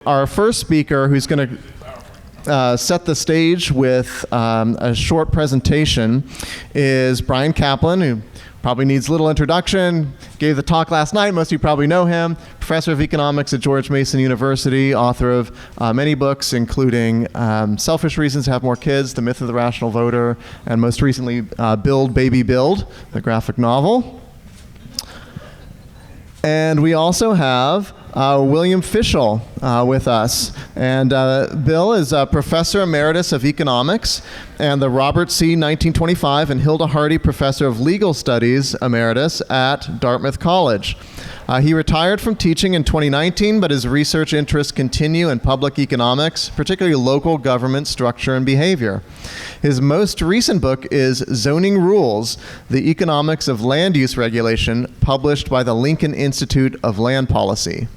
Our first speaker, who's going to set the stage with a short presentation, is Bryan Caplan, who probably needs little introduction. Gave the talk last night. Most of you probably know him. Professor of economics at George Mason University, author of many books, including Selfish Reasons to Have More Kids, The Myth of the Rational Voter, and most recently, Build, Baby, Build, the graphic novel. And we also have William Fischel with us. And Bill is a Professor Emeritus of Economics and the Robert C. 1925 and Hilda Hardy Professor of Legal Studies Emeritus at Dartmouth College. He retired from teaching in 2019, but his research interests continue in public economics, particularly local government structure and behavior. His most recent book is Zoning Rules, The Economics of Land Use Regulation, published by the Lincoln Institute of Land Policy.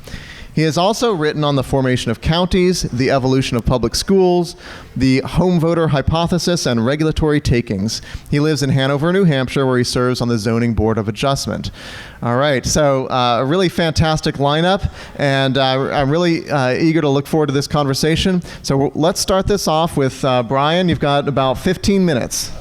He has also written on the formation of counties, the evolution of public schools, the home voter hypothesis, and regulatory takings. He lives in Hanover, New Hampshire, where he serves on the Zoning Board of Adjustment. All right, so a really fantastic lineup, and I'm really eager to look forward to this conversation. So let's start this off with Bryan. You've got about 15 minutes.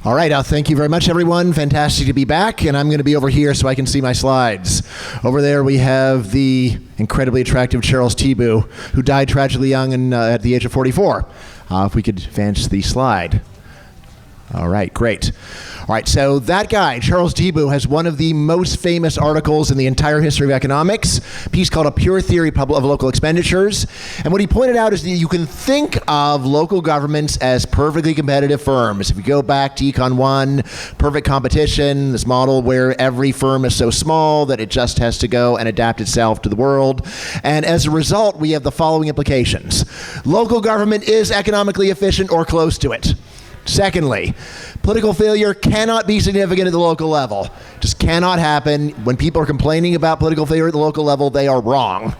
All right, thank you very much, everyone. Fantastic to be back, and I'm going to be over here so I can see my slides. Over there we have the incredibly attractive Charles Thibault, who died tragically young at the age of 44. If we could advance the slide. All right, great. All right, so that guy, Charles Thibault, has one of the most famous articles in the entire history of economics, a piece called A Pure Theory of Local Expenditures. And what he pointed out is that you can think of local governments as perfectly competitive firms. If you go back to Econ 1, perfect competition, this model where every firm is so small that it just has to go and adapt itself to the world. And as a result, we have the following implications. Local government is economically efficient or close to it. Secondly, political failure cannot be significant at the local level. Just cannot happen. When people are complaining about political failure at the local level, they are wrong.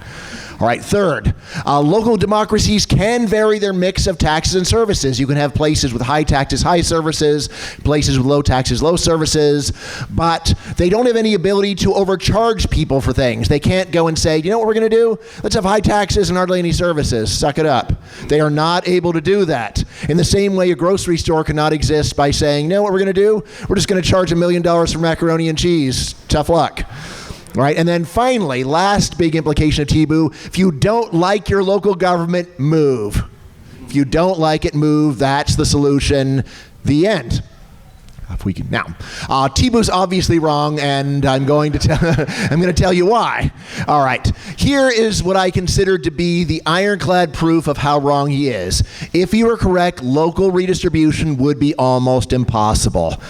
All right, third, local democracies can vary their mix of taxes and services. You can have places with high taxes, high services, places with low taxes, low services, but they don't have any ability to overcharge people for things. They can't go and say, you know what we're going to do? Let's have high taxes and hardly any services. Suck it up. They are not able to do that. In the same way, a grocery store cannot exist by saying, you know what we're going to do? We're just going to charge $1 million for macaroni and cheese. Tough luck. Right, and then finally, last big implication of Thibault, if you don't like your local government, move. If you don't like it, move. That's the solution. The end. If we can now, Thibault's obviously wrong, and I'm going to tell you why. All right, here is what I consider to be the ironclad proof of how wrong he is. If he were correct, local redistribution would be almost impossible.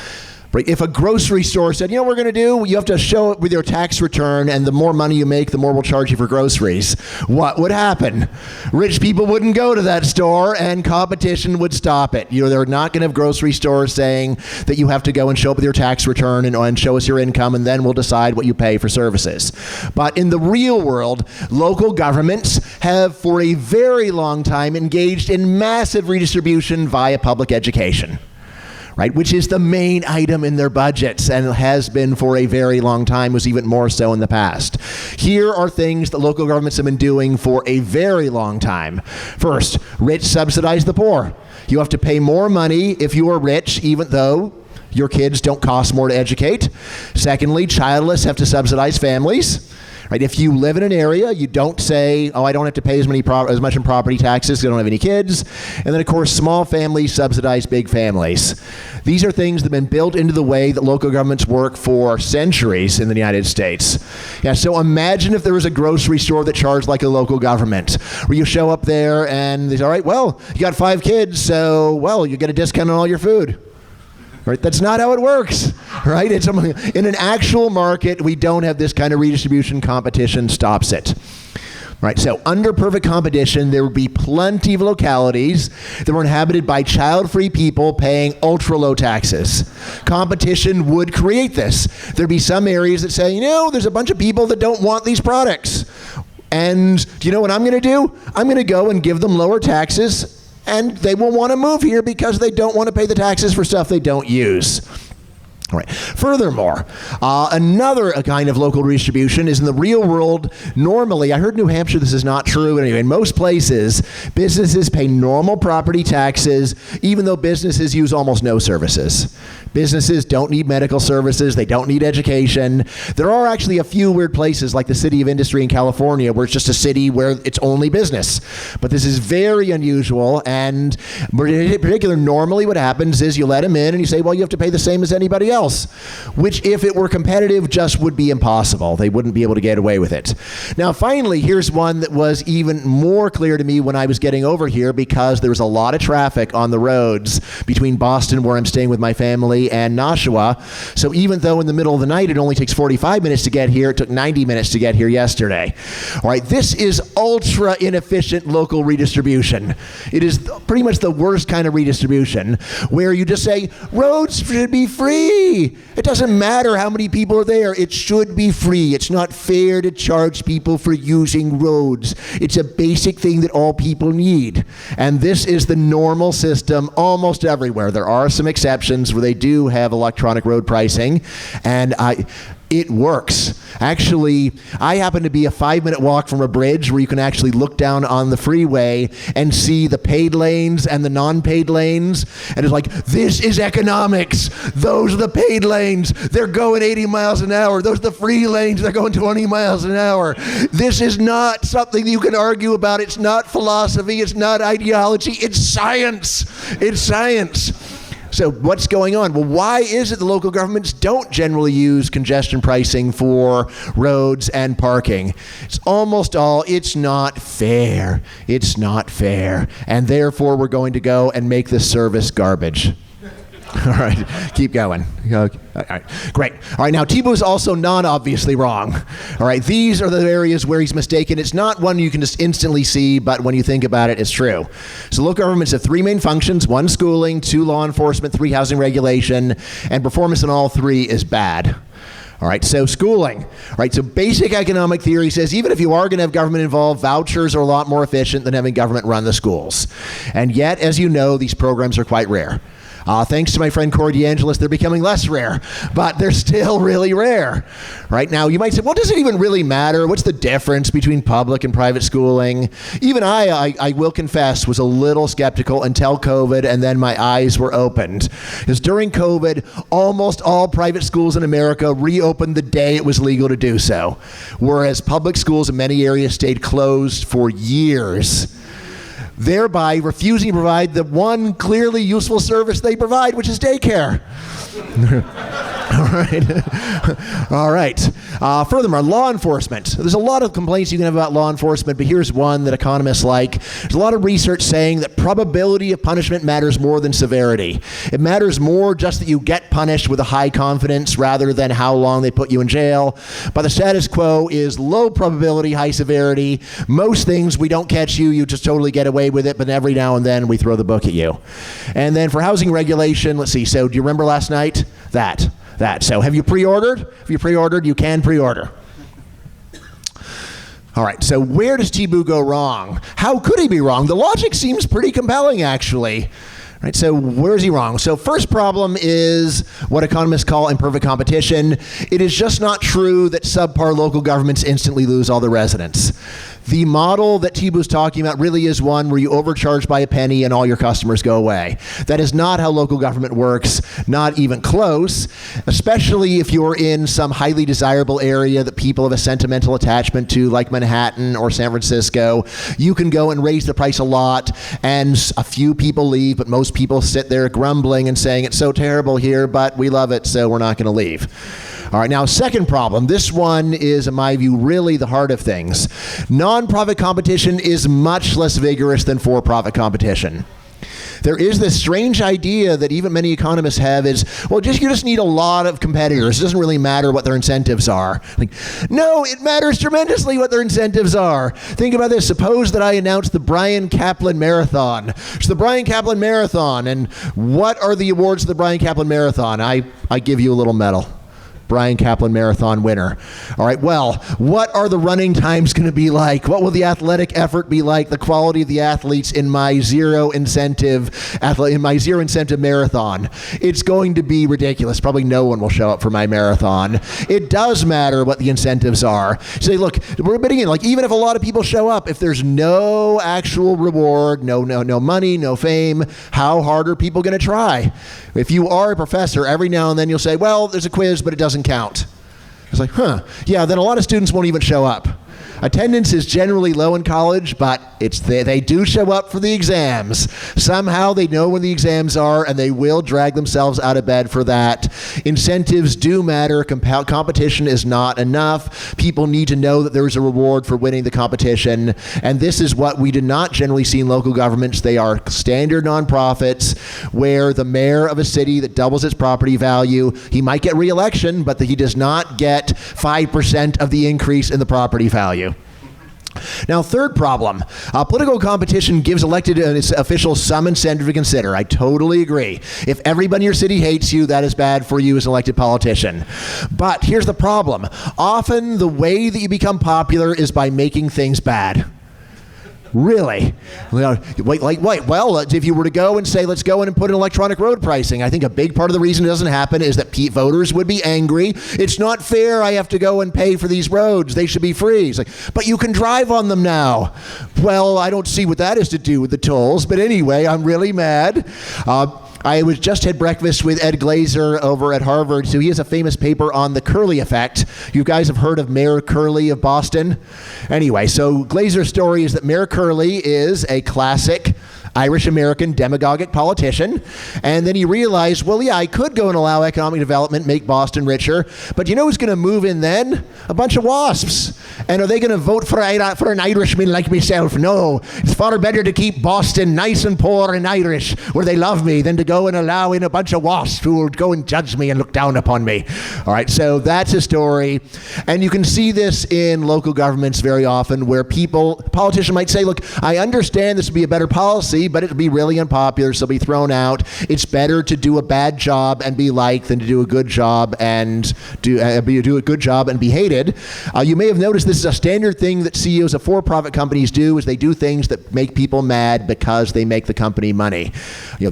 Right? If a grocery store said, you know what we're going to do? You have to show it with your tax return, and the more money you make, the more we'll charge you for groceries. What would happen? Rich people wouldn't go to that store, and competition would stop it. You know, they're not going to have grocery stores saying that you have to go and show up with your tax return and show us your income, and then we'll decide what you pay for services. But in the real world, local governments have for a very long time engaged in massive redistribution via public education. Right, which is the main item in their budgets and has been for a very long time, was even more so in the past. Here are things that local governments have been doing for a very long time. First, rich subsidize the poor. You have to pay more money if you are rich, even though your kids don't cost more to educate. Secondly, childless have to subsidize families. Right, if you live in an area, you don't say, oh, I don't have to pay as much in property taxes because I don't have any kids. And then, of course, small families subsidize big families. These are things that have been built into the way that local governments work for centuries in the United States. Yeah, so imagine if there was a grocery store that charged like a local government, where you show up there and they say, all right, well, you got 5 kids, so, well, you get a discount on all your food. Right? That's not how it works, right? It's in an actual market, we don't have this kind of redistribution. Competition stops it. Right, so under perfect competition, there would be plenty of localities that were inhabited by child-free people paying ultra-low taxes. Competition would create this. There'd be some areas that say, you know, there's a bunch of people that don't want these products. And do you know what I'm going to do? I'm going to go and give them lower taxes, and they will want to move here because they don't want to pay the taxes for stuff they don't use. All right. Furthermore, another kind of local redistribution is in the real world. Normally, I heard in New Hampshire this is not true. Anyway, in most places, businesses pay normal property taxes, even though businesses use almost no services. Businesses don't need medical services. They don't need education. There are actually a few weird places like the City of Industry in California where it's just a city where it's only business. But this is very unusual, and in particular, normally what happens is you let them in and you say, well, you have to pay the same as anybody else, which if it were competitive just would be impossible. They wouldn't be able to get away with it. Now, finally, here's one that was even more clear to me when I was getting over here because there was a lot of traffic on the roads between Boston, where I'm staying with my family, and Nashua. So even though in the middle of the night it only takes 45 minutes to get here, it took 90 minutes to get here yesterday. All right, this is ultra inefficient local redistribution. It is pretty much the worst kind of redistribution where you just say, roads should be free. It doesn't matter how many people are there. It should be free. It's not fair to charge people for using roads. It's a basic thing that all people need. And this is the normal system almost everywhere. There are some exceptions where they do have electronic road pricing, and it works. Actually, I happen to be a 5-minute walk from a bridge where you can actually look down on the freeway and see the paid lanes and the non-paid lanes. And it's like, this is economics. Those are the paid lanes. They're going 80 miles an hour. Those are the free lanes. They're going 20 miles an hour. This is not something that you can argue about. It's not philosophy. It's not ideology. It's science. It's science. So what's going on? Well, why is it the local governments don't generally use congestion pricing for roads and parking? It's almost all, it's not fair. It's not fair. And therefore, we're going to go and make this service garbage. All right, keep going. All right, great. All right, now Thibault is also non-obviously wrong. All right, these are the areas where he's mistaken. It's not one you can just instantly see, but when you think about it, it's true. So local governments have 3 main functions: 1, schooling; 2, law enforcement; 3, housing regulation, and performance in all 3 is bad. All right, so schooling. All right, so basic economic theory says even if you are going to have government involved, vouchers are a lot more efficient than having government run the schools. And yet, as you know, these programs are quite rare. Thanks to my friend Corey DeAngelis, they're becoming less rare, but they're still really rare. Right now, you might say, well, does it even really matter? What's the difference between public and private schooling? Even I will confess, was a little skeptical until COVID, and then my eyes were opened. Because during COVID, almost all private schools in America reopened the day it was legal to do so, whereas public schools in many areas stayed closed for years, thereby refusing to provide the one clearly useful service they provide, which is daycare. All right. All right. Furthermore, law enforcement. There's a lot of complaints you can have about law enforcement, but here's one that economists like. There's a lot of research saying that probability of punishment matters more than severity. It matters more just that you get punished with a high confidence rather than how long they put you in jail. But the status quo is low probability, high severity. Most things we don't catch you, you just totally get away with it, but every now and then we throw the book at you. And then for housing regulation, let's see, so do you remember last night? That. So have you pre-ordered? If you pre-ordered, you can pre-order. All right, so where does Thibault go wrong? How could he be wrong? The logic seems pretty compelling, actually. Right, so where is he wrong? So first problem is what economists call imperfect competition. It is just not true that subpar local governments instantly lose all their residents. The model that Thibault's talking about really is one where you overcharge by a penny and all your customers go away. That is not how local government works, not even close, especially if you're in some highly desirable area that people have a sentimental attachment to, like Manhattan or San Francisco. You can go and raise the price a lot, and a few people leave, but most people sit there grumbling and saying, it's so terrible here, but we love it, so we're not going to leave. All right, now second problem. This one is, in my view, really the heart of things. Non-profit competition is much less vigorous than for-profit competition. There is this strange idea that even many economists have is, well, you just need a lot of competitors. It doesn't really matter what their incentives are. Like, no, it matters tremendously what their incentives are. Think about this. Suppose that I announce the Bryan Caplan Marathon. It's the Bryan Caplan Marathon, and what are the awards of the Bryan Caplan Marathon? I give you a little medal. Bryan Caplan marathon winner. All right, well, what are the running times going to be like? What will the athletic effort be like? The quality of the athletes in my zero incentive marathon? It's going to be ridiculous. Probably no one will show up for my marathon. It does matter what the incentives are. Say, look, we're admitting it. Like, even if a lot of people show up, if there's no actual reward, no money, no fame, how hard are people going to try? If you are a professor, every now and then you'll say, well, there's a quiz, but it doesn't count. It's like, yeah, then a lot of students won't even show up. Attendance is generally low in college, but they do show up for the exams. Somehow they know when the exams are, and they will drag themselves out of bed for that. Incentives do matter. Competition is not enough. People need to know that there is a reward for winning the competition, and this is what we do not generally see in local governments. They are standard nonprofits where the mayor of a city that doubles its property value, he might get re-election, but he does not get 5% of the increase in the property value. Now, third problem, political competition gives elected officials some incentive to consider. I totally agree. If everybody in your city hates you, that is bad for you as an elected politician. But here's the problem. Often the way that you become popular is by making things bad. Really? Like what? Well, if you were to go and say, let's go in and put in electronic road pricing, I think a big part of the reason it doesn't happen is that voters would be angry. It's not fair. I have to go and pay for these roads. They should be free. It's like, but you can drive on them now. Well, I don't see what that has to do with the tolls. But anyway, I'm really mad. I just had breakfast with Ed Glazer over at Harvard. So he has a famous paper on the Curley effect. You guys have heard of Mayor Curley of Boston? Anyway, so Glazer's story is that Mayor Curley is a classic Irish-American demagogic politician. And then he realized, well, yeah, I could go and allow economic development, make Boston richer, but you know who's going to move in then? A bunch of WASPs. And are they going to vote for an Irishman like myself? No. It's far better to keep Boston nice and poor and Irish, where they love me, than to go and allow in a bunch of WASPs who will go and judge me and look down upon me. All right, so that's a story. And you can see this in local governments very often, where politicians might say, look, I understand this would be a better policy, but it would be really unpopular, so it'll be thrown out. It's better to do a bad job and be liked than to do a good job and do a good job and be hated. You may have noticed this is a standard thing that CEOs of for-profit companies do, is they do things that make people mad because they make the company money.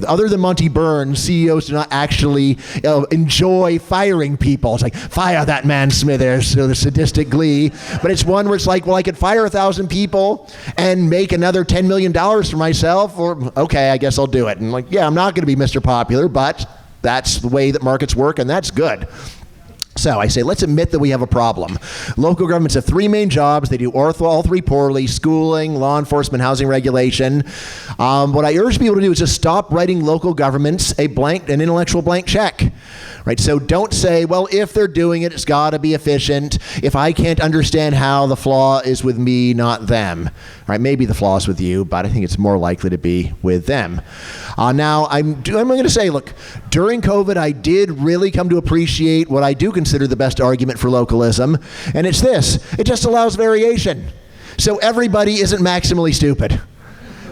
Other than Monty Burns, CEOs do not actually enjoy firing people. It's like, fire that man Smithers, so the sadistic glee. But it's one where it's like, well, I could fire 1,000 people and make another $10 million for myself, or okay, I guess I'll do it. And like, yeah, I'm not going to be Mr. Popular, but that's the way that markets work, and that's good. So I say, let's admit that we have a problem. Local governments have three main jobs. They do all three poorly: schooling, law enforcement, housing regulation. What I urge people to do is just stop writing local governments an intellectual blank check. Right? So don't say, well, if they're doing it, it's got to be efficient. If I can't understand how, the flaw is with me, not them. Right? Maybe the flaw is with you, but I think it's more likely to be with them. Now, I'm going to say, look, during COVID, I did really come to appreciate what I do consider the best argument for localism, and it's this: it just allows variation. So everybody isn't maximally stupid.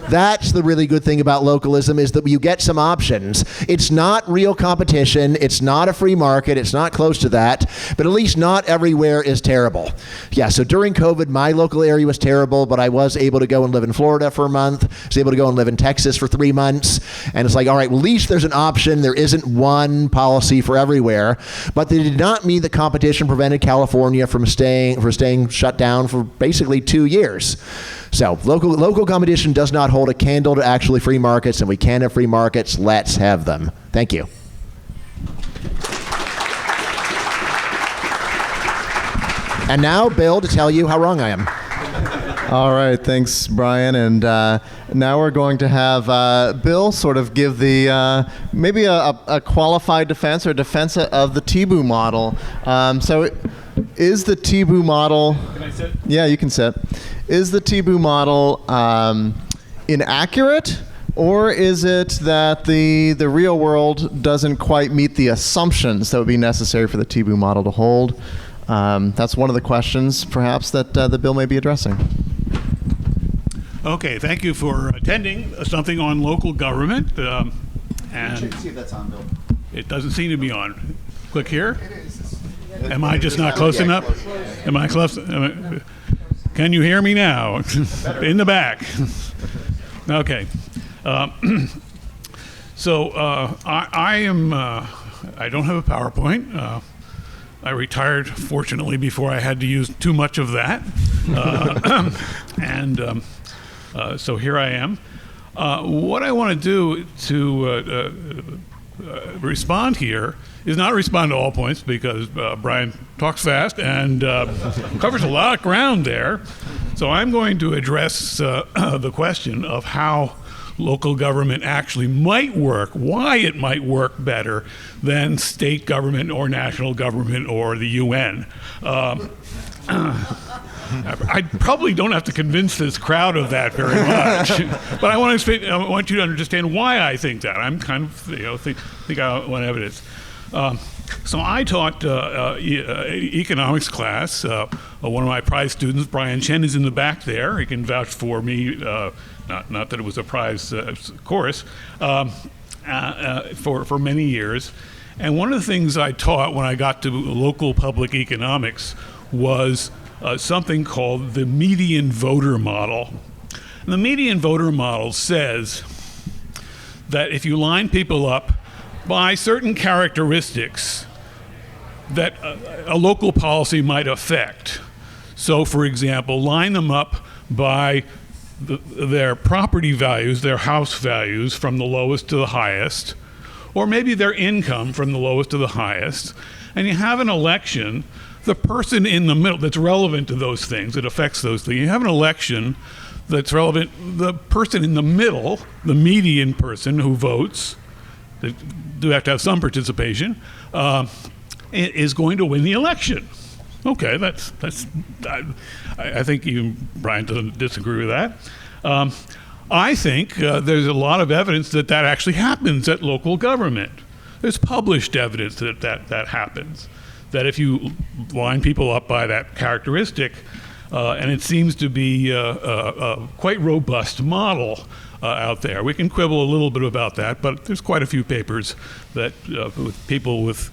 That's the really good thing about localism, is that you get some options. It's not real competition. It's not a free market. It's not close to that. But at least not everywhere is terrible. Yeah, so during COVID, my local area was terrible, but I was able to go and live in Florida for a month. I was able to go and live in Texas for 3 months. And it's like, all right, well, at least there's an option. There isn't one policy for everywhere. But they did not mean that competition prevented California from staying shut down for basically 2 years. So local competition does not hold a candle to actually free markets, and we can have free markets. Let's have them. Thank you. And now, Bill, to tell you how wrong I am. All right, thanks, Bryan. And now we're going to have Bill sort of give the maybe a qualified defense or defense of the TBU model. So is the TBU model... Can I sit? Yeah, you can sit. Is the TBU model inaccurate, or is it that the real world doesn't quite meet the assumptions that would be necessary for the TBU model to hold? That's one of the questions, perhaps, that the bill may be addressing. Okay, thank you for attending something on local government. And see if that's on, Bill. It doesn't seem to be on. Click here. It is. Am I just not close enough? Am I close? Can you hear me now? In the back. Okay. So I am. I don't have a PowerPoint. I retired, fortunately, before I had to use too much of that, and so here I am. What I want to do to respond here is not respond to all points, because Bryan talks fast and covers a lot of ground there. So I'm going to address the question of how local government actually might work, why it might work better than state government or national government or the UN. I probably don't have to convince this crowd of that very much, but I want you to understand why I think that. I'm kind of, think I want evidence. So I taught economics class. One of my prize students, Brian Chen, is in the back there. He can vouch for me, not that it was a prize course, for many years. And one of the things I taught when I got to local public economics was something called the median voter model. And the median voter model says that if you line people up by certain characteristics that a local policy might affect. So, for example, line them up by their property values, their house values, from the lowest to the highest, or maybe their income from the lowest to the highest, and you have an election. The person in the middle that's relevant to those things, that affects those things, you have an election that's relevant, the person in the middle, the median person who votes, they do have to have some participation, is going to win the election. Okay, I think Bryan doesn't disagree with that. I think there's a lot of evidence that actually happens at local government. There's published evidence that happens. That if you line people up by that characteristic, and it seems to be a quite robust model out there. We can quibble a little bit about that, but there's quite a few papers that with people with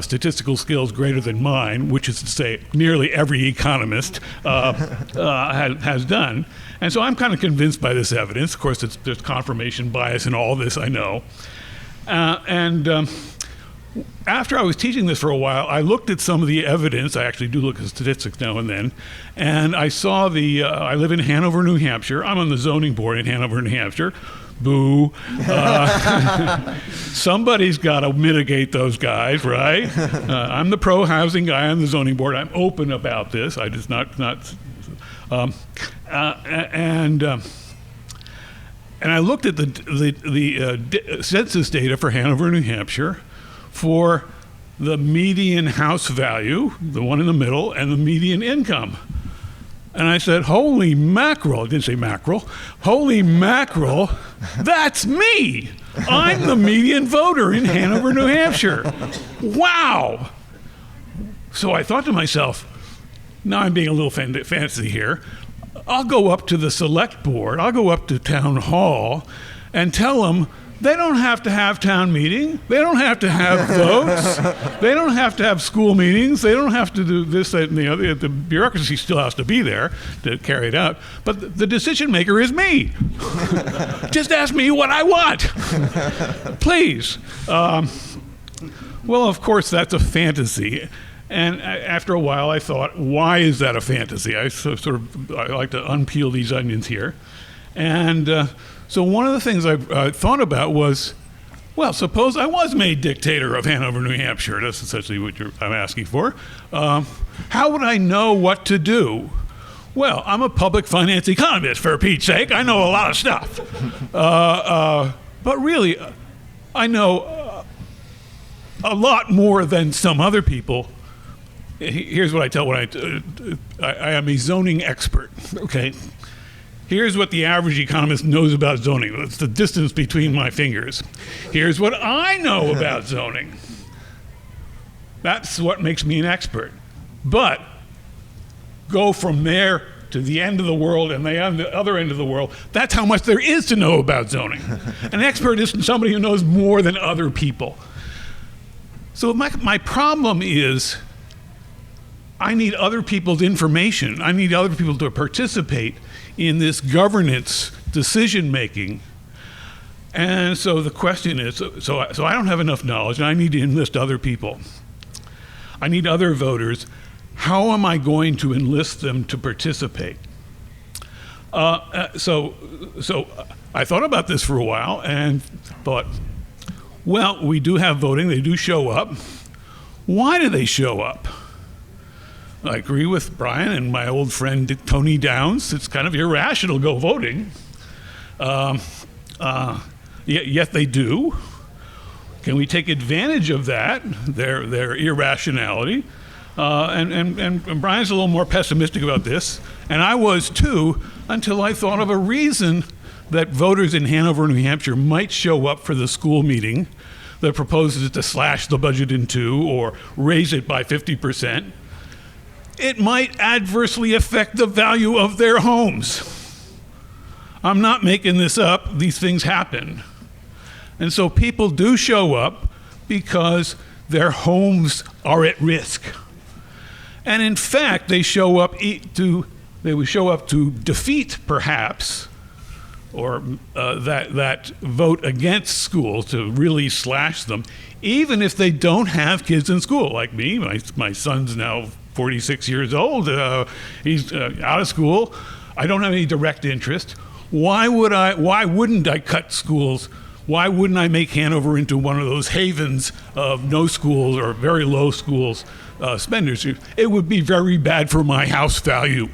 statistical skills greater than mine, which is to say nearly every economist has done. And so I'm kind of convinced by this evidence. Of course, there's confirmation bias in all this, I know. After I was teaching this for a while, I looked at some of the evidence. I actually do look at statistics now and then. And I saw I live in Hanover, New Hampshire. I'm on the zoning board in Hanover, New Hampshire. Boo. Somebody's got to mitigate those guys, right? I'm the pro-housing guy on the zoning board. I'm open about this. I just not. And I looked at the census data for Hanover, New Hampshire, for the median house value, the one in the middle, and the median income. And I said, holy mackerel, I didn't say mackerel, holy mackerel, that's me. I'm the median voter in Hanover, New Hampshire. Wow. So I thought to myself, now I'm being a little fancy here, I'll go up to the select board, I'll go up to town hall and tell them they don't have to have town meeting. They don't have to have votes. They don't have to have school meetings. They don't have to do this, that, and the other. The bureaucracy still has to be there to carry it out. But the decision maker is me. Just ask me what I want, please. Well, of course, that's a fantasy. And after a while, I thought, why is that a fantasy? I like to unpeel these onions here. And so one of the things I thought about was, well, suppose I was made dictator of Hanover, New Hampshire. That's essentially what I'm asking for. How would I know what to do? Well, I'm a public finance economist, for Pete's sake. I know a lot of stuff. But really, I know a lot more than some other people. Here's what I tell when I am a zoning expert, okay? Here's what the average economist knows about zoning. It's the distance between my fingers. Here's what I know about zoning. That's what makes me an expert. But go from there to the end of the world and the other end of the world. That's how much there is to know about zoning. An expert is somebody who knows more than other people. So my problem is I need other people's information. I need other people to participate in this governance decision making. And so the question is, so I don't have enough knowledge, and I need to enlist other people. I need other voters. How am I going to enlist them to participate? So I thought about this for a while and thought, well, we do have voting. They do show up. Why do they show up? I agree with Bryan and my old friend Tony Downs. It's kind of irrational to go voting. Yet they do. Can we take advantage of that, their irrationality? And Bryan's a little more pessimistic about this, and I was too, until I thought of a reason that voters in Hanover, New Hampshire might show up for the school meeting that proposes to slash the budget in two or raise it by 50%. It might adversely affect the value of their homes. I'm not making this up. These things happen. And so people do show up because their homes are at risk. And in fact, they show up to defeat, perhaps, or that vote against schools, to really slash them, even if they don't have kids in school. Like me, my son's now 46 years old. He's out of school. I don't have any direct interest. Why wouldn't I cut schools? Why wouldn't I make Hanover into one of those havens of no schools or very low schools spenders? It would be very bad for my house value.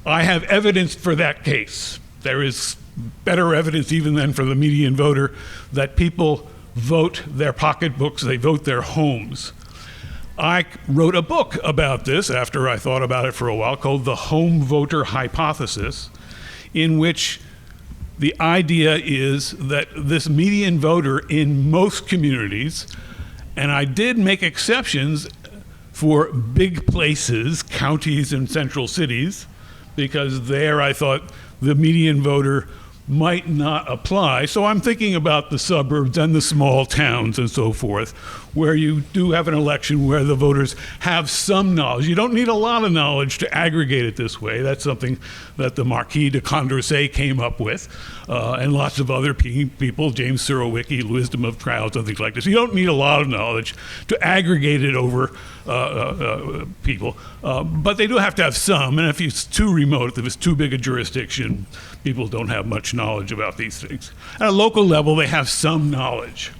I have evidence for that case. There is better evidence even than for the median voter that people vote their pocketbooks, they vote their homes. I wrote a book about this after I thought about it for a while, called The Home Voter Hypothesis, in which the idea is that this median voter in most communities, and I did make exceptions for big places, counties and central cities, because there I thought the median voter might not apply. So I'm thinking about the suburbs and the small towns and so forth, where you do have an election where the voters have some knowledge. You don't need a lot of knowledge to aggregate it this way. That's something that the Marquis de Condorcet came up with, and lots of other people, James Surowiecki, Wisdom of Crowds, and things like this. You don't need a lot of knowledge to aggregate it over people, but they do have to have some, and if it's too remote, if it's too big a jurisdiction, people don't have much knowledge about these things. At a local level, they have some knowledge.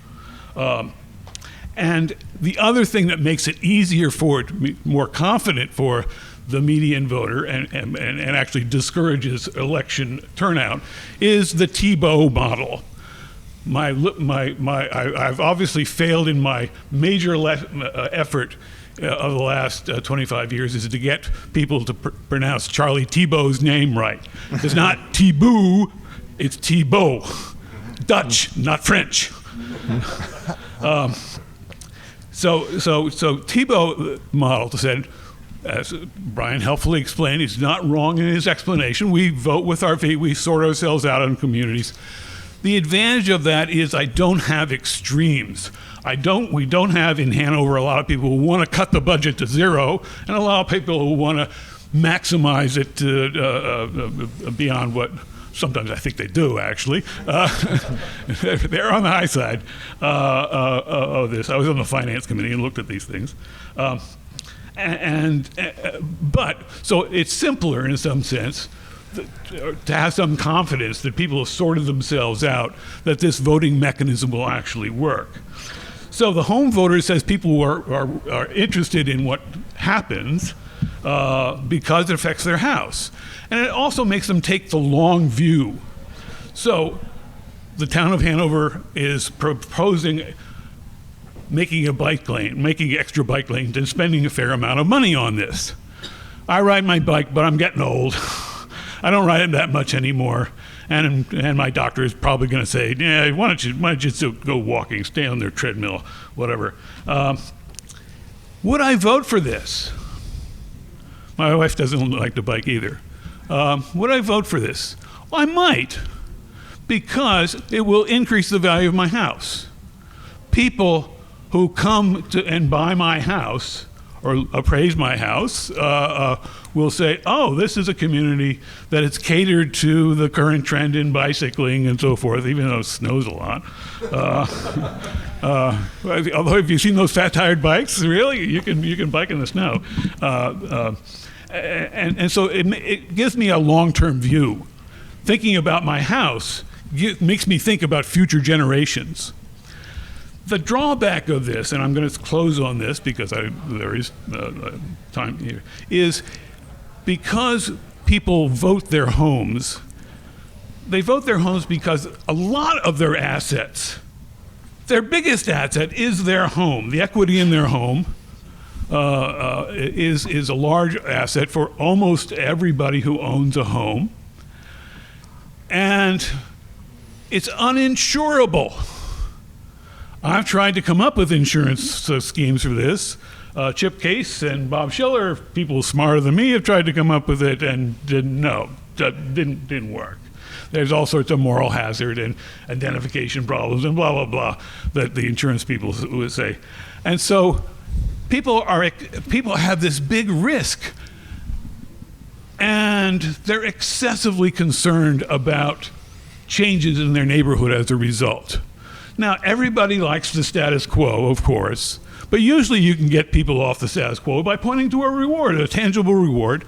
And the other thing that makes it easier for it to be more confident for the median voter and actually discourages election turnout is the Thibault model. I've obviously failed in my major effort of the last 25 years is to get people to pronounce Charlie Thibault's name right. It's not Thibault, it's Thibault. Dutch, not French. So Thibault model said, as Bryan helpfully explained, he's not wrong in his explanation. We vote with our feet, we sort ourselves out in communities. The advantage of that is I don't have extremes. We don't have in Hanover a lot of people who want to cut the budget to zero, and a lot of people who want to maximize it beyond what sometimes I think they do, actually. They're on the high side of this. I was on the finance committee and looked at these things. But so it's simpler in some sense to have some confidence that people have sorted themselves out, that this voting mechanism will actually work. So the home voter says people who are interested in what happens because it affects their house. And it also makes them take the long view. So the town of Hanover is proposing making a bike lane, making extra bike lanes, and spending a fair amount of money on this. I ride my bike, but I'm getting old. I don't ride it that much anymore. And my doctor is probably going to say, yeah, why don't you just go walking, stay on their treadmill, whatever. Would I vote for this? My wife doesn't like to bike either. Would I vote for this? Well, I might, because it will increase the value of my house. People who come to and buy my house appraise my house will say, oh, this is a community that is catered to the current trend in bicycling and so forth, even though it snows a lot. Although, have you seen those fat-tired bikes? Really, you can bike in the snow, and so it gives me a long-term view. Thinking about my house makes me think about future generations. The drawback of this, and I'm going to close on this because there is time here, is because people vote their homes, they vote their homes because a lot of their assets, their biggest asset is their home. The equity in their home is a large asset for almost everybody who owns a home. And it's uninsurable. I've tried to come up with insurance schemes for this. Chip Case and Bob Schiller, people smarter than me, have tried to come up with it and didn't work. There's all sorts of moral hazard and identification problems and blah, blah, blah that the insurance people would say. And so people have this big risk, and they're excessively concerned about changes in their neighborhood as a result. Now, everybody likes the status quo, of course, but usually you can get people off the status quo by pointing to a reward, a tangible reward.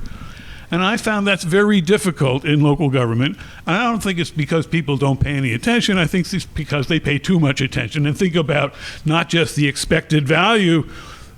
And I found that's very difficult in local government. And I don't think it's because people don't pay any attention. I think it's because they pay too much attention and think about not just the expected value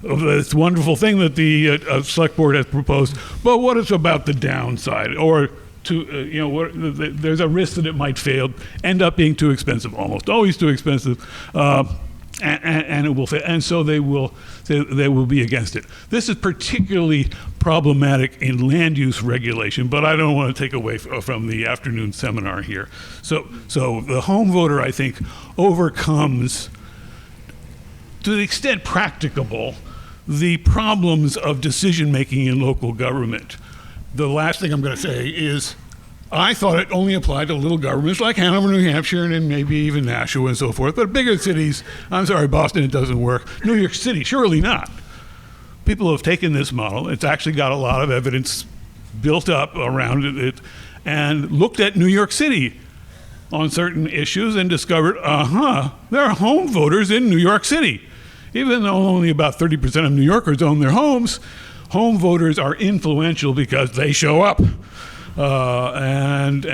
of this wonderful thing that the select board has proposed, but what is about the downside, or there's a risk that it might fail, end up being too expensive, almost always too expensive, and it will fail, and so they will be against it. This is particularly problematic in land use regulation, but I don't want to take away from the afternoon seminar here. So the home voter, I think, overcomes, to the extent practicable, the problems of decision making in local government. The last thing I'm going to say is I thought it only applied to little governments like Hanover, New Hampshire, and maybe even Nashua and so forth. But bigger cities, I'm sorry, Boston, it doesn't work. New York City, surely not. People have taken this model. It's actually got a lot of evidence built up around it and looked at New York City on certain issues and discovered, there are home voters in New York City. Even though only about 30% of New Yorkers own their homes, home voters are influential because they show up and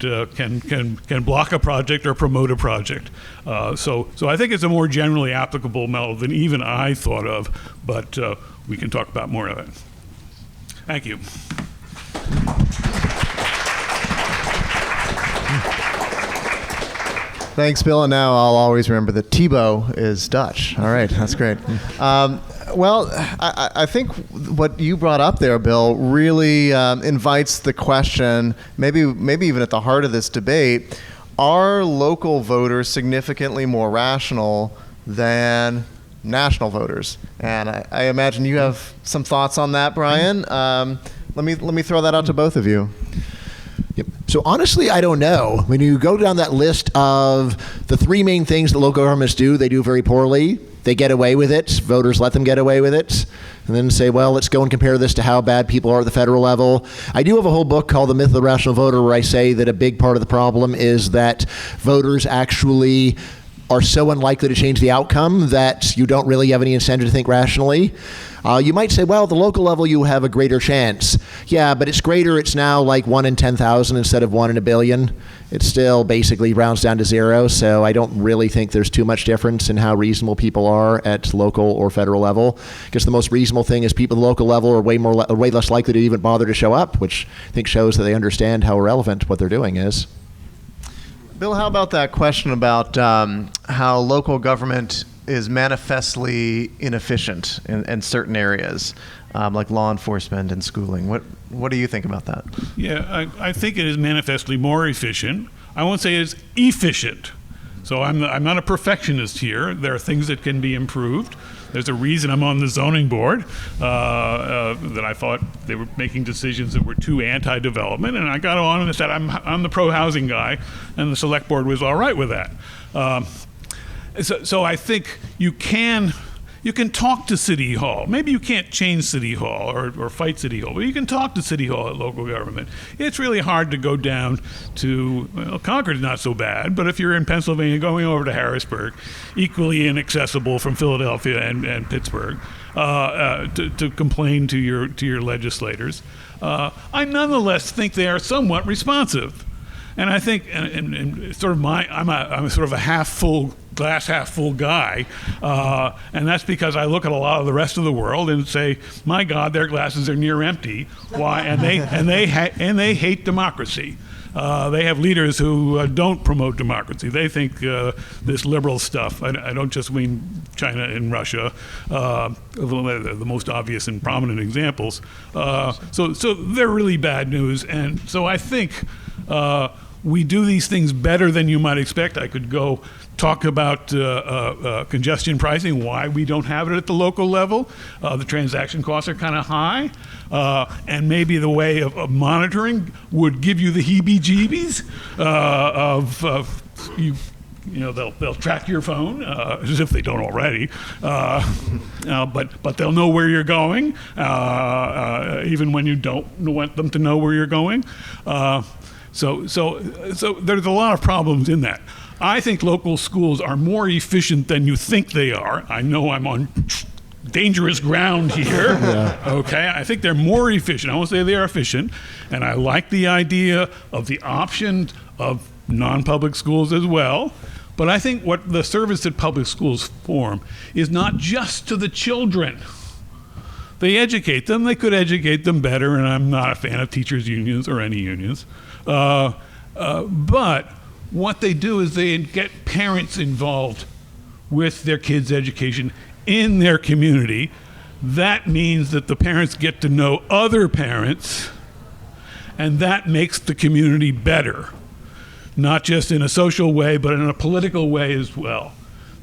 can block a project or promote a project. So I think it's a more generally applicable model than even I thought of, but we can talk about more of it. Thank you. Thanks, Bill. And now I'll always remember that Thibaut is Dutch. All right, that's great. Well, I think what you brought up there, Bill, really invites the question, maybe even at the heart of this debate, are local voters significantly more rational than national voters? And I imagine you have some thoughts on that, Bryan. Let me throw that out to both of you. Yep. So honestly, I don't know. When you go down that list of the three main things that local governments do, they do very poorly. They get away with it. Voters let them get away with it. And then say, well, let's go and compare this to how bad people are at the federal level. I do have a whole book called The Myth of the Rational Voter, where I say that a big part of the problem is that voters actually are so unlikely to change the outcome that you don't really have any incentive to think rationally. You might say, well, at the local level, you have a greater chance. Yeah, but it's greater. It's now like 1 in 10,000 instead of 1 in a billion. It still basically rounds down to 0. So I don't really think there's too much difference in how reasonable people are at local or federal level. Because the most reasonable thing is people at the local level are way less likely to even bother to show up, which I think shows that they understand how irrelevant what they're doing is. Bill, how about that question about how local government is manifestly inefficient in certain areas, like law enforcement and schooling? What do you think about that? Yeah, I think it is manifestly more efficient. I won't say it's efficient. So I'm not a perfectionist here. There are things that can be improved. There's a reason I'm on the zoning board, that I thought they were making decisions that were too anti-development, and I got on and said I'm the pro-housing guy, and the select board was all right with that. So I think you can you can talk to City Hall. Maybe you can't change City Hall or fight City Hall, but you can talk to City Hall at local government. It's really hard to go down to, well, Concord's not so bad, but if you're in Pennsylvania, going over to Harrisburg, equally inaccessible from Philadelphia and Pittsburgh, to complain to your legislators. I nonetheless think they are somewhat responsive. And I think, and sort of I'm sort of a glass half full guy, and that's because I look at a lot of the rest of the world and say, my God, their glasses are near empty. Why? And they hate democracy. They have leaders who don't promote democracy. They think this liberal stuff. I don't just mean China and Russia, the most obvious and prominent examples. So they're really bad news, and so I think. We do these things better than you might expect. I could go talk about congestion pricing, why we don't have it at the local level. The transaction costs are kind of high, and maybe the way of monitoring would give you the heebie-jeebies they'll track your phone as if they don't already, but they'll know where you're going, even when you don't want them to know where you're going. So there's a lot of problems in that. I think local schools are more efficient than you think they are. I know I'm on dangerous ground here. Yeah. Okay, I think they're more efficient. I won't say they are efficient, and I like the idea of the option of non-public schools as well. But I think what the service that public schools form is not just to the children. They educate them. They could educate them better, and I'm not a fan of teachers' unions or any unions. But what they do is they get parents involved with their kids' education in their community. That means that the parents get to know other parents, and that makes the community better, not just in a social way, but in a political way as well.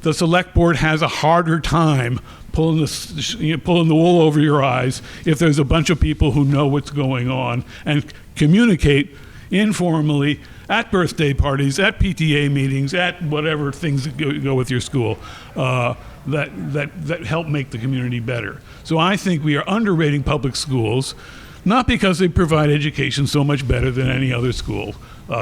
The select board has a harder time pulling the wool over your eyes if there's a bunch of people who know what's going on and communicate informally at birthday parties, at PTA meetings, at whatever things that go with your school, that help make the community better. So I think we are underrating public schools, not because they provide education so much better than any other school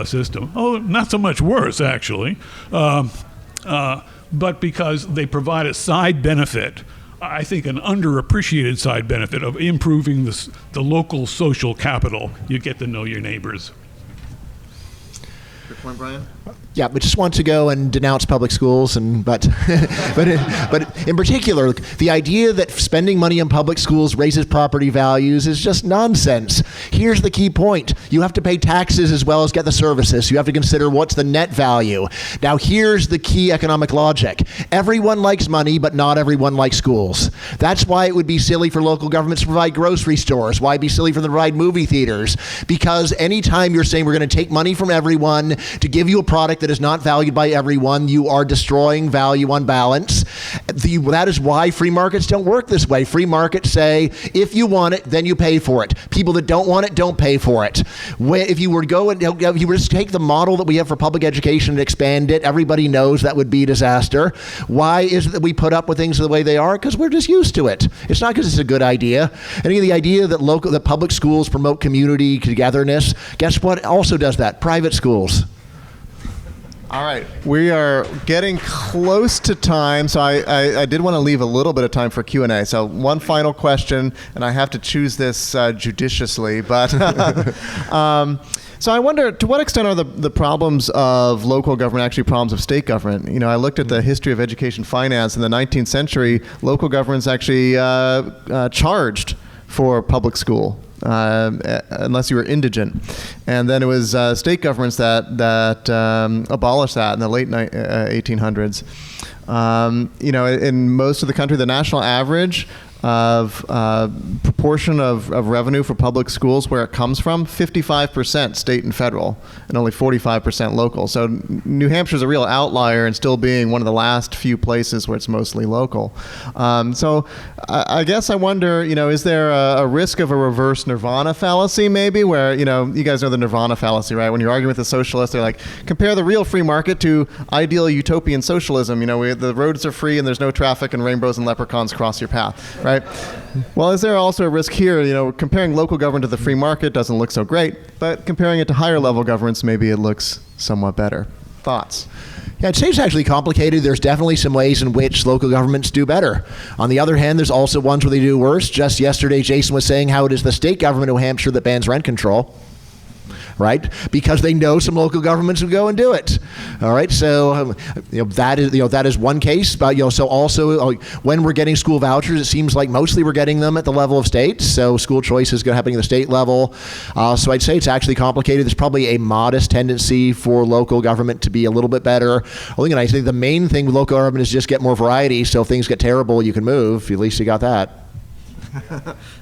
system. Oh, not so much worse, actually, but because they provide a side benefit, I think an underappreciated side benefit of improving the local social capital. You get to know your neighbors. Good point, Bryan. Yeah, but just want to go and denounce public schools, but in particular, the idea that spending money on public schools raises property values is just nonsense. Here's the key point: you have to pay taxes as well as get the services. You have to consider what's the net value. Now, here's the key economic logic: everyone likes money, but not everyone likes schools. That's why it would be silly for local governments to provide grocery stores. Why it'd be silly for them to provide movie theaters? Because anytime you're saying we're going to take money from everyone to give you a product that is not valued by everyone, you are destroying value on balance. That is why free markets don't work this way. Free markets say, if you want it, then you pay for it. People that don't want it, don't pay for it. If you were to go and if you were to take the model that we have for public education and expand it, everybody knows that would be a disaster. Why is it that we put up with things the way they are? Because we're just used to it. It's not because it's a good idea. And the idea that public schools promote community togetherness, guess what also does that? Private schools. All right, we are getting close to time, so I did want to leave a little bit of time for Q&A. So one final question, and I have to choose this judiciously, but so I wonder, to what extent are the problems of local government actually problems of state government? You know, I looked at the history of education finance. In the 19th century, local governments actually charged for public school. Unless you were indigent. And then it was state governments that abolished that in the late 1800s. In most of the country, the national average of proportion of revenue for public schools, where it comes from, 55% state and federal, and only 45% local. So New Hampshire's a real outlier in still being one of the last few places where it's mostly local. So I guess I wonder, is there a risk of a reverse nirvana fallacy maybe, where, you guys know the nirvana fallacy, right? When you're arguing with a socialist, they're like, compare the real free market to ideal utopian socialism. The roads are free and there's no traffic and rainbows and leprechauns cross your path, right? Well, is there also a risk here? Comparing local government to the free market doesn't look so great, but comparing it to higher level governments, maybe it looks somewhat better. Thoughts? Yeah, I'd say it's actually complicated. There's definitely some ways in which local governments do better. On the other hand, there's also ones where they do worse. Just yesterday, Jason was saying how it is the state government of New Hampshire that bans rent control. Right? Because they know some local governments would go and do it. All right. So that is one case. But so also when we're getting school vouchers, it seems like mostly we're getting them at the level of states. So school choice is going to happen at the state level. So I'd say it's actually complicated. There's probably a modest tendency for local government to be a little bit better. I think the main thing with local government is just get more variety. So if things get terrible, you can move. At least you got that.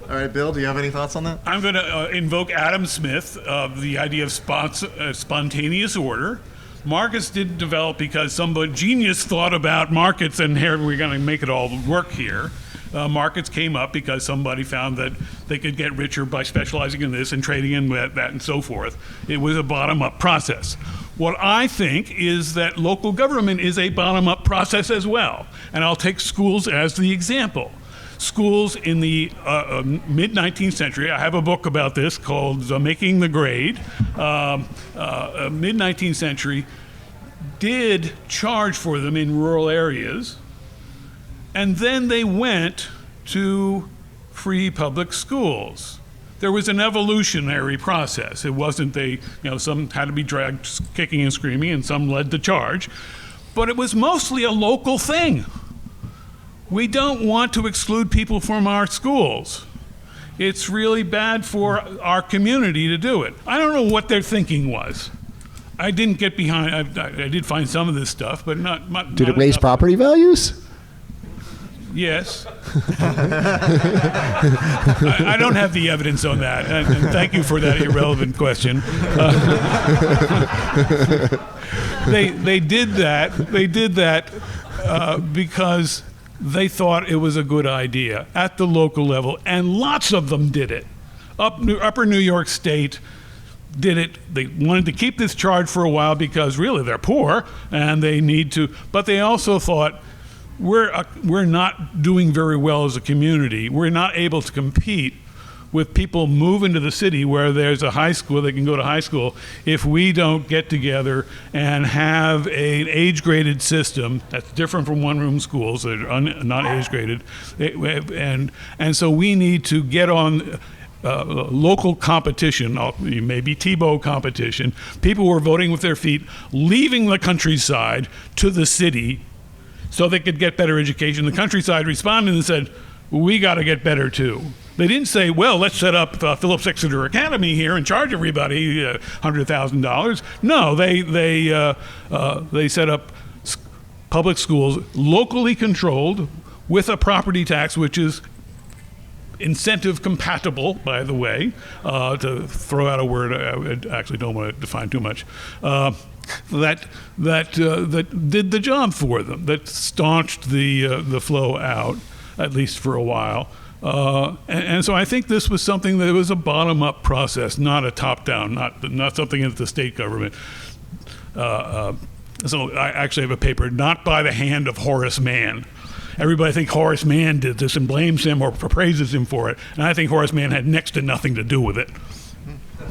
All right, Bill, do you have any thoughts on that? I'm going to invoke Adam Smith of the idea of spontaneous order. Markets didn't develop because some genius thought about markets and here we're going to make it all work here. Markets came up because somebody found that they could get richer by specializing in this and trading in that and so forth. It was a bottom-up process. What I think is that local government is a bottom-up process as well. And I'll take schools as the example. Schools in the mid-19th century, I have a book about this called Making the Grade, mid-19th century, did charge for them in rural areas, and then they went to free public schools. There was an evolutionary process. It wasn't some had to be dragged kicking and screaming, and some led the charge, but it was mostly a local thing. We don't want to exclude people from our schools. It's really bad for our community to do it. I don't know what their thinking was. I didn't get behind, I did find some of this stuff, but not Did it raise property values? Yes. I don't have the evidence on that, and thank you for that irrelevant question. They did that because they thought it was a good idea at the local level, and lots of them did it. Upper New York State did it. They wanted to keep this charge for a while because really they're poor and they need to, but they also thought we're not doing very well as a community. We're not able to compete with people moving to the city where there's a high school, they can go to high school, if we don't get together and have an age-graded system that's different from one-room schools that are not age-graded. And so we need to get on local competition, maybe Tebow competition. People were voting with their feet, leaving the countryside to the city so they could get better education. The countryside responded and said, we got to get better too. They didn't say, well, let's set up Phillips Exeter Academy here and charge everybody $100,000. No, they set up public schools locally controlled with a property tax, which is incentive compatible, by the way, to throw out a word I actually don't want to define too much, that did the job for them, that staunched the flow out, at least for a while. And so I think this was something that was a bottom-up process, not a top-down, not something at the state government. So I actually have a paper, Not by the Hand of Horace Mann. Everybody thinks Horace Mann did this and blames him or praises him for it. And I think Horace Mann had next to nothing to do with it.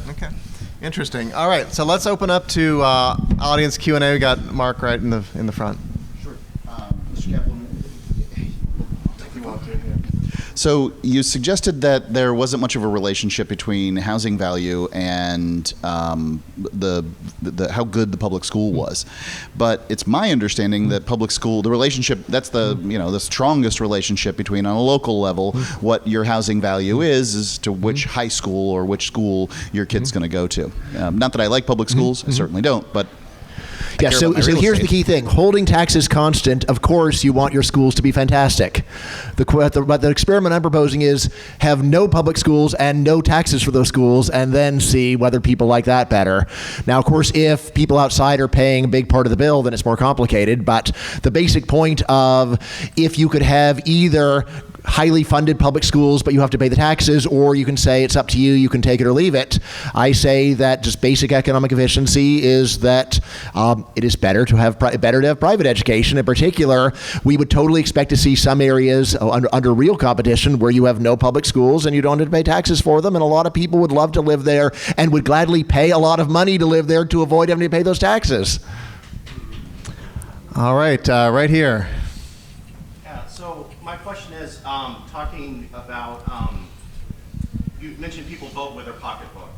Okay. Interesting. All right. So let's open up to audience Q&A. We got Mark right in the front. Sure. Mr. Caplan, I'll take you off here. So you suggested that there wasn't much of a relationship between housing value and the how good the public school was, but it's my understanding that public school, the relationship, that's the strongest relationship between, on a local level, what your housing value is to which high school or which school your kid's going to go to. Not that I like public schools, I certainly don't, but. Yeah, so here's the key thing. Holding taxes constant, of course, you want your schools to be fantastic. But the experiment I'm proposing is have no public schools and no taxes for those schools, and then see whether people like that better. Now, of course, if people outside are paying a big part of the bill, then it's more complicated. But the basic point of if you could have either highly funded public schools, but you have to pay the taxes, or you can say it's up to you, you can take it or leave it. I say that just basic economic efficiency is that it is better to have private education. In particular, we would totally expect to see some areas under real competition where you have no public schools and you don't have to pay taxes for them, and a lot of people would love to live there and would gladly pay a lot of money to live there to avoid having to pay those taxes. All right, right here. So my question is, talking about, you mentioned people vote with their pocketbook,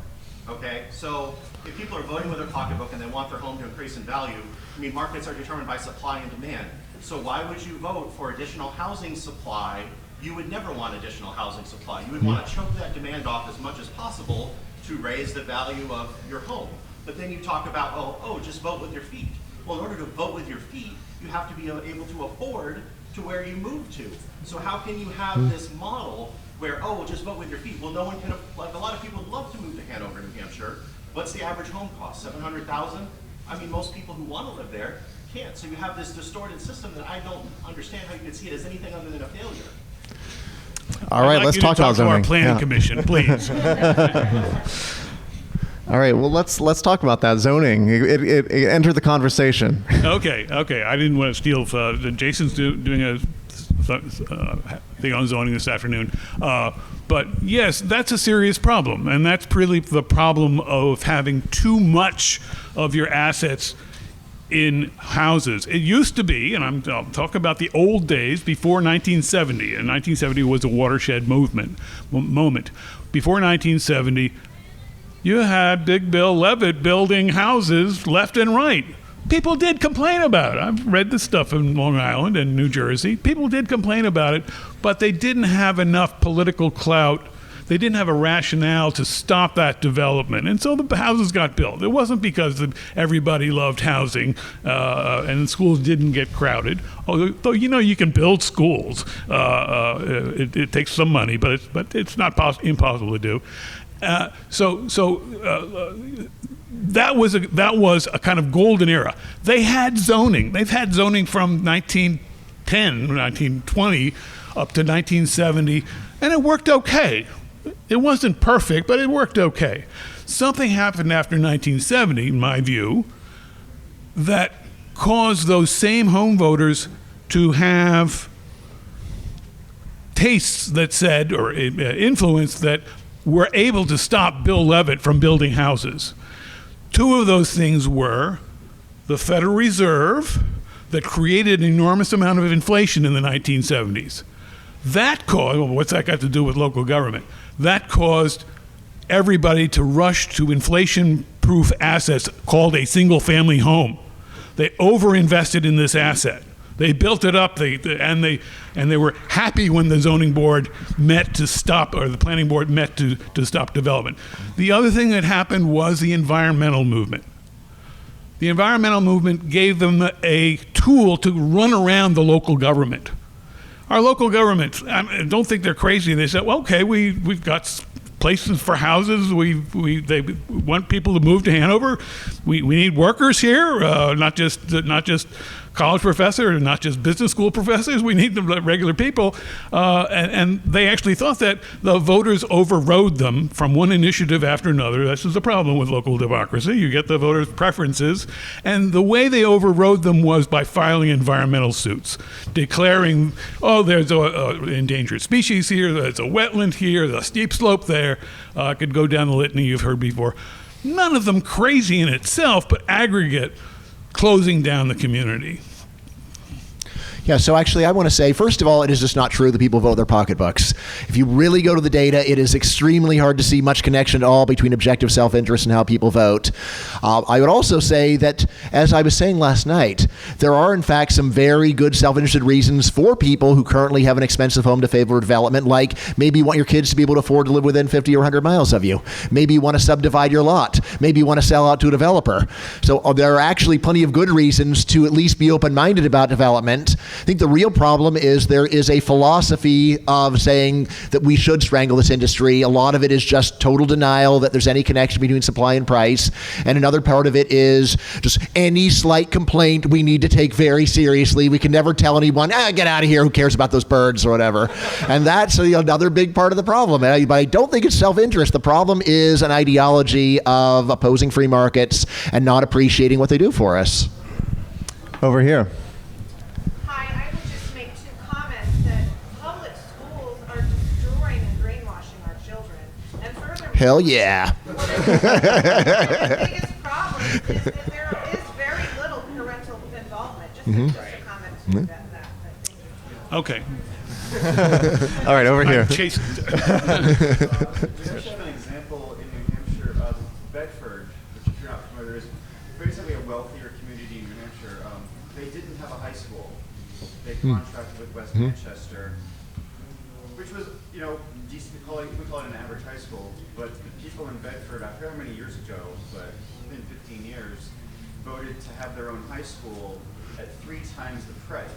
okay? So if people are voting with their pocketbook and they want their home to increase in value, I mean, markets are determined by supply and demand. So why would you vote for additional housing supply? You would never want additional housing supply. You would want to choke that demand off as much as possible to raise the value of your home. But then you talk about, oh, just vote with your feet. Well, in order to vote with your feet, you have to be able to afford to where you move to. So how can you have this model where, just vote with your feet? Well, no one can, like a lot of people would love to move to Hanover, New Hampshire. What's the average home cost? $700,000? I mean, most people who want to live there can't. So you have this distorted system that I don't understand how you could see it as anything other than a failure. All right, let's talk about zoning. Our planning commission, please. All right, well, let's talk about that zoning. It entered the conversation. Okay. I didn't want to steal. Jason's doing a thing on zoning this afternoon. But yes, that's a serious problem. And that's really the problem of having too much of your assets in houses. It used to be, and I'll talk about the old days before 1970. And 1970 was a watershed moment. Before 1970, you had Big Bill Levitt building houses left and right. People did complain about it. I've read this stuff in Long Island and New Jersey. People did complain about it, but they didn't have enough political clout. They didn't have a rationale to stop that development. And so the houses got built. It wasn't because everybody loved housing and schools didn't get crowded. Although, you can build schools. It takes some money, but it's not impossible to do. That was a kind of golden era. They had zoning. They've had zoning from 1910, 1920 up to 1970, and it worked okay. It wasn't perfect, but it worked okay. Something happened after 1970, in my view, that caused those same home voters to have tastes that said, or influence that were able to stop Bill Levitt from building houses. Two of those things were the Federal Reserve that created an enormous amount of inflation in the 1970s. That caused, what's that got to do with local government? That caused everybody to rush to inflation-proof assets called a single-family home. They overinvested in this asset. They built it up, and they were happy when the zoning board met to stop, or the planning board met to stop development. The other thing that happened was the environmental movement. The environmental movement gave them a tool to run around the local government. Our local governments, I don't think they're crazy. They said, well, okay, we've got places for houses. They want people to move to Hanover. We need workers here, not just college professors, not just business school professors. We need the regular people. And they actually thought that the voters overrode them from one initiative after another. This is the problem with local democracy. You get the voters' preferences. And the way they overrode them was by filing environmental suits, declaring, there's an endangered species here, there's a wetland here, there's a steep slope there. I could go down the litany you've heard before. None of them crazy in itself, but aggregate closing down the community. Yeah, so actually I want to say, first of all, it is just not true that people vote their pocketbooks. If you really go to the data, it is extremely hard to see much connection at all between objective self-interest and how people vote. I would also say that, as I was saying last night, there are in fact some very good self-interested reasons for people who currently have an expensive home to favor development, like maybe you want your kids to be able to afford to live within 50 or 100 miles of you. Maybe you want to subdivide your lot. Maybe you want to sell out to a developer. So there are actually plenty of good reasons to at least be open-minded about development. I think the real problem is there is a philosophy of saying that we should strangle this industry. A lot of it is just total denial that there's any connection between supply and price. And another part of it is just any slight complaint we need to take very seriously. We can never tell anyone, get out of here, who cares about those birds or whatever. And that's another big part of the problem. But I don't think it's self-interest. The problem is an ideology of opposing free markets and not appreciating what they do for us. Over here. Hi, I would just make two comments that public schools are destroying and brainwashing our children. And furthermore, Hell yeah. the biggest problem is that there is very little parental involvement. Just a comment to that. Thank you. Okay. All right, over here. Chase. We actually have an example in New Hampshire of Bedford, which if you're not familiar is basically a wealthier community in New Hampshire. They didn't have a high school. They contracted with West Manchester, which was, decent. We call it an average high school. But the people in Bedford, I forget how many years ago, but within 15 years, voted to have their own high school at 3 times the price.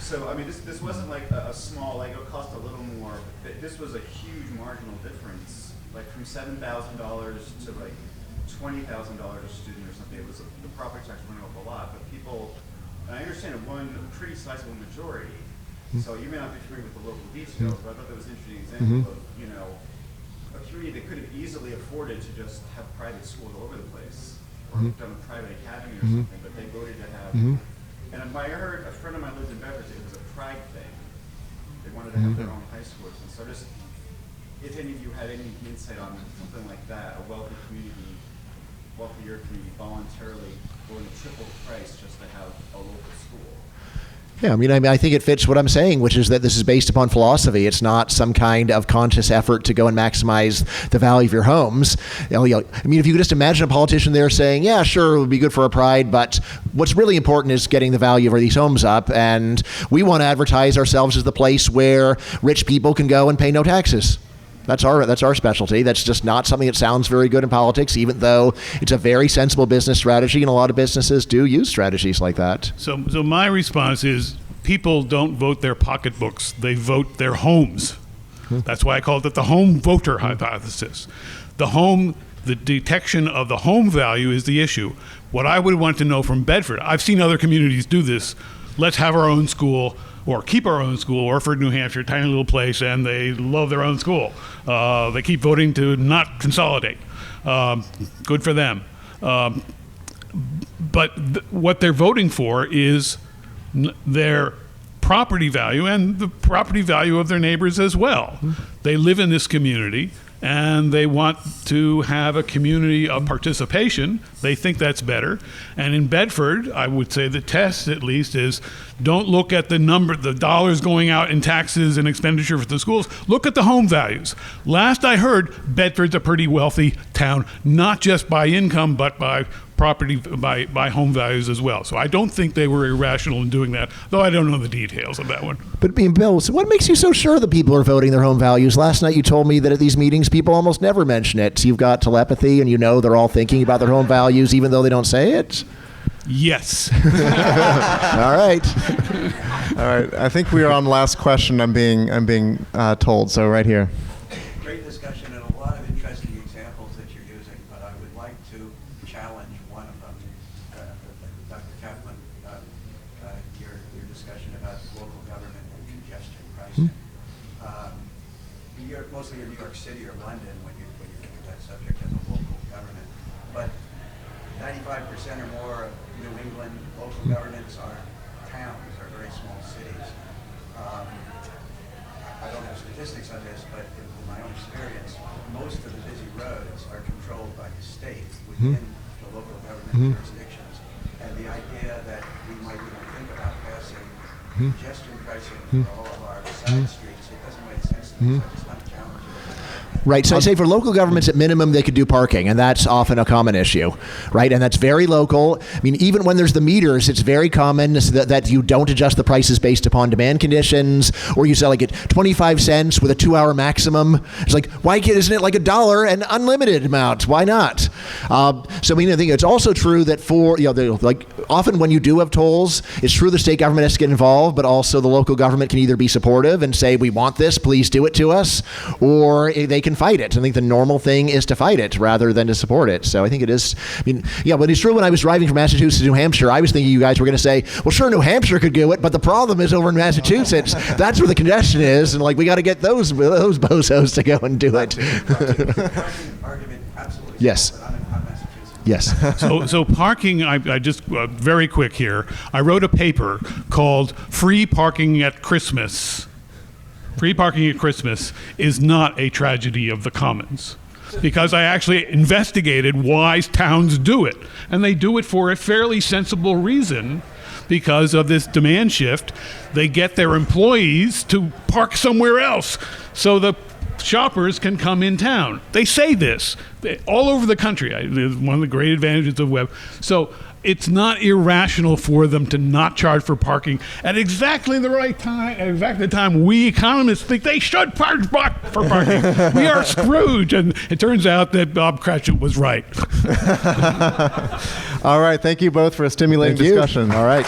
So, I mean, this wasn't like a small, like it cost a little more. This was a huge marginal difference, like from $7,000 to like $20,000 a student or something. It was the property tax went up a lot, but people, and I understand it won a pretty sizable majority. So you may not be familiar with the local details, but I thought that was an interesting example of, a community that could have easily afforded to just have private schools all over the place, or done a private academy or something, but they voted to have. And I heard a friend of mine lived in Bedford. It was a pride thing. They wanted to have their own high schools, and so just if any of you had any insight on something like that, a wealthier community voluntarily going to triple the price just to have a local school. Yeah, I mean, I think it fits what I'm saying, which is that this is based upon philosophy. It's not some kind of conscious effort to go and maximize the value of your homes. I mean, if you could just imagine a politician there saying, yeah, sure, it would be good for our pride, but what's really important is getting the value of these homes up, and we want to advertise ourselves as the place where rich people can go and pay no taxes. That's our specialty. That's just not something that sounds very good in politics, even though it's a very sensible business strategy, and a lot of businesses do use strategies like that. So my response is people don't vote their pocketbooks. They vote their homes. That's why I called it the home voter hypothesis. The detection of the home value is the issue. What I would want to know from Bedford, I've seen other communities do this. Let's have our own school, or keep our own school. Orford, New Hampshire, tiny little place, and they love their own school. They keep voting to not consolidate. Good for them. But what they're voting for is their property value and the property value of their neighbors as well. They live in this community, and they want to have a community of participation. They think that's better. And in Bedford, I would say the test at least is don't look at the dollars going out in taxes and expenditure for the schools. Look at the home values. Last I heard, Bedford's a pretty wealthy town, not just by income, but by property, by home values as well. So I don't think they were irrational in doing that, though I don't know the details of that one. But Bill, so what makes you so sure that people are voting their home values? Last night you told me that at these meetings people almost never mention it. So you've got telepathy, and they're all thinking about their home values even though they don't say it? Yes. All right. All right. I think we are on the last question. I'm being told. So right here. Great discussion and a lot of interesting examples that you're using, but I would like to challenge one of them. Dr. Caplan, your discussion about local government and congestion pricing. Mostly in New York City or London when you think of that subject as a local government, but 95% or more of New England local governments are towns, are very small cities. I don't have statistics on this, but in my own experience, most of the busy roads are controlled by the state within the local government jurisdictions. And the idea that we might even think about passing Right, so I'd say for local governments, at minimum, they could do parking, and that's often a common issue, right? And that's very local. I mean, even when there's the meters, it's very common that you don't adjust the prices based upon demand conditions, or you sell like at 25 cents with a 2-hour maximum. It's like, why isn't it like $1 and unlimited amount? Why not? So I mean, I think it's also true that for, like often when you do have tolls, it's true the state government has to get involved, but also the local government can either be supportive and say, we want this, please do it to us, or they can fight it. I think the normal thing is to fight it rather than to support it. So I think it is, I mean, yeah, but it's true when I was driving from Massachusetts to New Hampshire, I was thinking you guys were going to say, well, sure, New Hampshire could do it, but the problem is over in Massachusetts. That's where the congestion is, and like we got to get those bozos to go and do it. Argument, absolutely. Yes. But I'm Massachusetts. Yes. So parking, I just, very quick here, I wrote a paper called Free Parking at Christmas. Free parking at Christmas is not a tragedy of the commons, because I actually investigated why towns do it. And they do it for a fairly sensible reason. Because of this demand shift, they get their employees to park somewhere else so the shoppers can come in town. They say this all over the country. It's one of the great advantages of web. So it's not irrational for them to not charge for parking at exactly the right time, at exactly the time we economists think they should charge for parking. We are Scrooge, and it turns out that Bob Cratchit was right. All right, thank you both for a stimulating discussion. All right.